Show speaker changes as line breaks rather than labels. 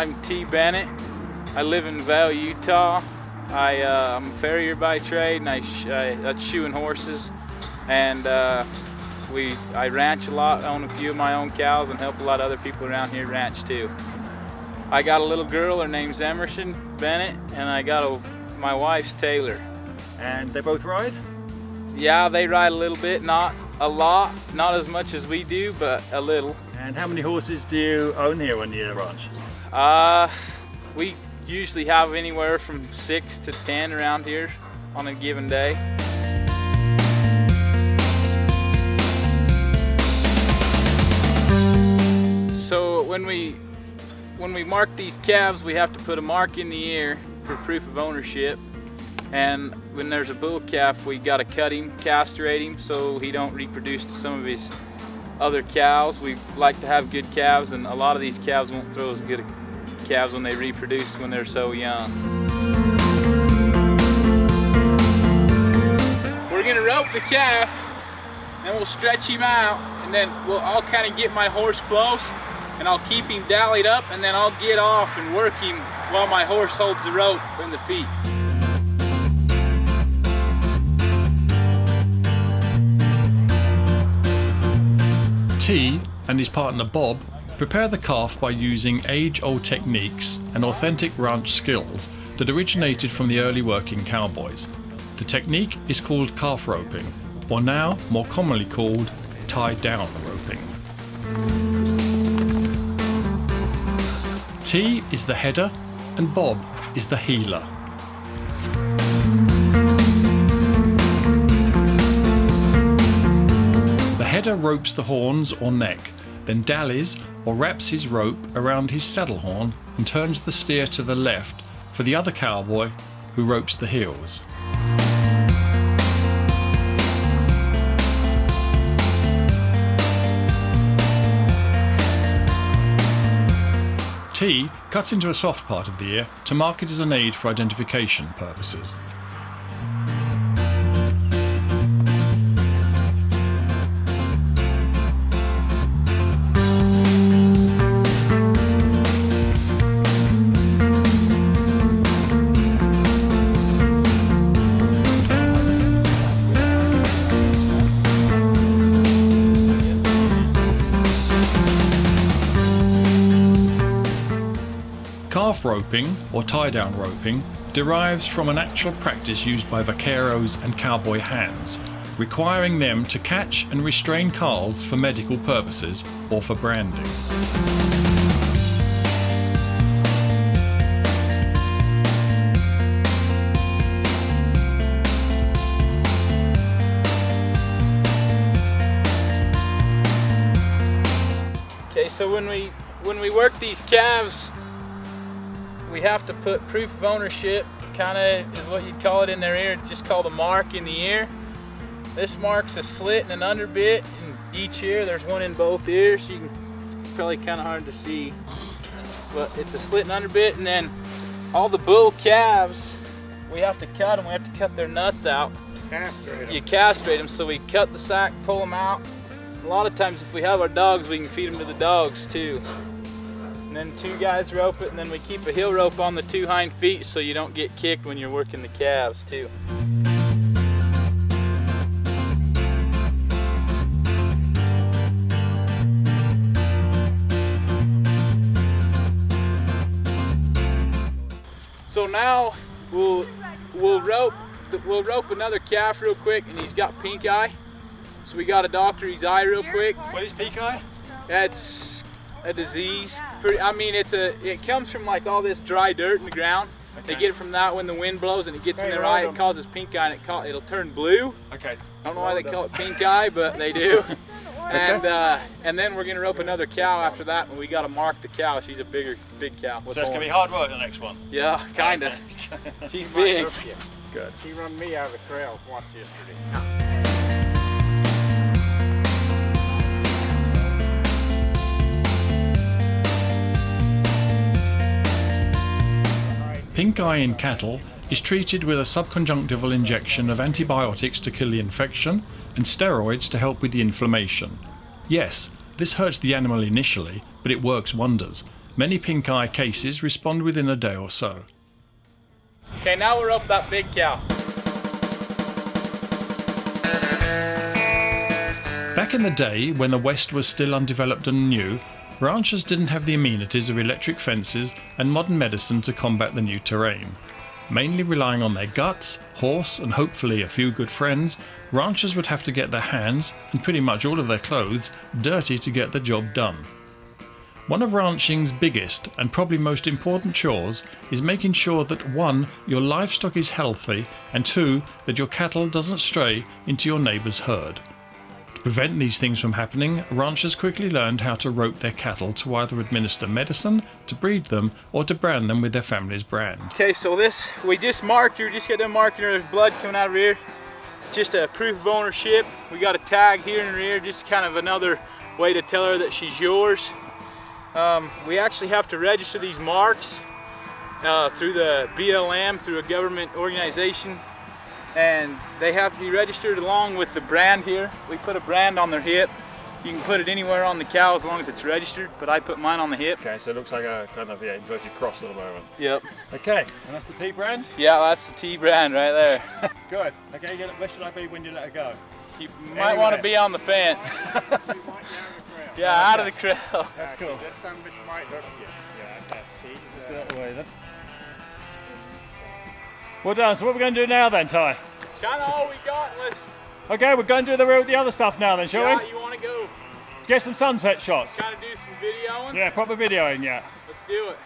I'm T. Bennett. I live in Vail, Utah. I'm a farrier by trade, and that's shoeing horses. And I ranch a lot, own a few of my own cows, and help a lot of other people around here ranch too. I got a little girl, her name's Emerson Bennett, and I got my wife's Taylor.
And they both ride?
Yeah, they ride a little bit, not a lot, not as much as we do, but a little.
And how many horses do you own here on your ranch?
We usually have anywhere from 6 to 10 around here on a given day. So when we mark these calves, we have to put a mark in the ear for proof of ownership. And when there's a bull calf, we gotta cut him, castrate him, so he don't reproduce to some of his other cows. We like to have good calves, and a lot of these calves won't throw as good calves when they reproduce when they're so young. We're gonna rope the calf, and we'll stretch him out, and then I'll kind of get my horse close, and I'll keep him dallied up, and then I'll get off and work him while my horse holds the rope in the feet.
T and his partner Bob prepare the calf by using age-old techniques and authentic ranch skills that originated from the early working cowboys. The technique is called calf roping, or now more commonly called tie-down roping. T is the header and Bob is the heeler. The header ropes the horns or neck, then dallies or wraps his rope around his saddle horn and turns the steer to the left for the other cowboy, who ropes the heels. T cuts into a soft part of the ear to mark it as an aid for identification purposes. Calf roping, or tie-down roping, derives from an actual practice used by vaqueros and cowboy hands, requiring them to catch and restrain calves for medical purposes or for branding.
Okay, so when we work these calves, we have to put proof of ownership, kind of is what you'd call it, in their ear. It's just called a mark in the ear. This marks a slit and an underbit in each ear. There's one in both ears, so it's probably kind of hard to see. But it's a slit and underbit, and then all the bull calves, we have to cut them. We have to cut their nuts out.
Castrate them.
You castrate them, so we cut the sack, pull them out. A lot of times if we have our dogs, we can feed them to the dogs too. And then 2 guys rope it, and then we keep a heel rope on the 2 hind feet so you don't get kicked when you're working the calves too. So now we'll rope another calf real quick, and he's got pink eye. So we got to doctor his eye real quick.
What is pink eye?
That's a disease. It comes from like all this dry dirt in the ground. Okay. They get it from that when the wind blows and it gets in their eye. It causes pink eye, and it'll turn blue.
Okay.
I don't know why they call it pink eye, but they do. And then we're gonna rope another cow after that, and we gotta mark the cow. She's a big cow.
So it's gonna be hard work the next one.
Yeah, kinda. She's big.
Good.
She run me out of the trail once yesterday.
Pink eye in cattle is treated with a subconjunctival injection of antibiotics to kill the infection and steroids to help with the inflammation. Yes, this hurts the animal initially, but it works wonders, Many pink eye cases respond within a day or so.
Okay, now we're up that big cow.
Back in the day, when the West was still undeveloped and new, ranchers didn't have the amenities of electric fences and modern medicine to combat the new terrain. Mainly relying on their guts, horse, and hopefully a few good friends, ranchers would have to get their hands, and pretty much all of their clothes, dirty to get the job done. One of ranching's biggest and probably most important chores is making sure that 1. Your livestock is healthy, and 2. That your cattle doesn't stray into your neighbour's herd. To prevent these things from happening, ranchers quickly learned how to rope their cattle to either administer medicine, to breed them, or to brand them with their family's brand.
Okay, so this, we just marked her, just got done marking her, there's blood coming out of her ear. Just a proof of ownership. We got a tag here in her ear, just kind of another way to tell her that she's yours. We actually have to register these marks through the BLM, through a government organization, and they have to be registered along with the brand here. We put a brand on their hip. You can put it anywhere on the cow as long as it's registered, but I put mine on the hip.
Okay, so it looks like a kind of inverted cross at the moment.
Yep.
Okay, and that's the T brand?
Yeah, that's the T brand right there.
Good. Okay, where should I be when you let her go?
You might want to be on the fence. Yeah, out of the corral.
That's cool.
That son of a bitch might hurt you. Yeah, that's cheap.
Let's get out of the way then. Well done. So what are we going to do now then, Ty?
It's kind of all we got unless...
Okay, we're going to do the other stuff now then, shall we?
You want to go
Get some sunset shots.
kind of do some videoing?
Yeah, proper videoing, yeah.
Let's do it.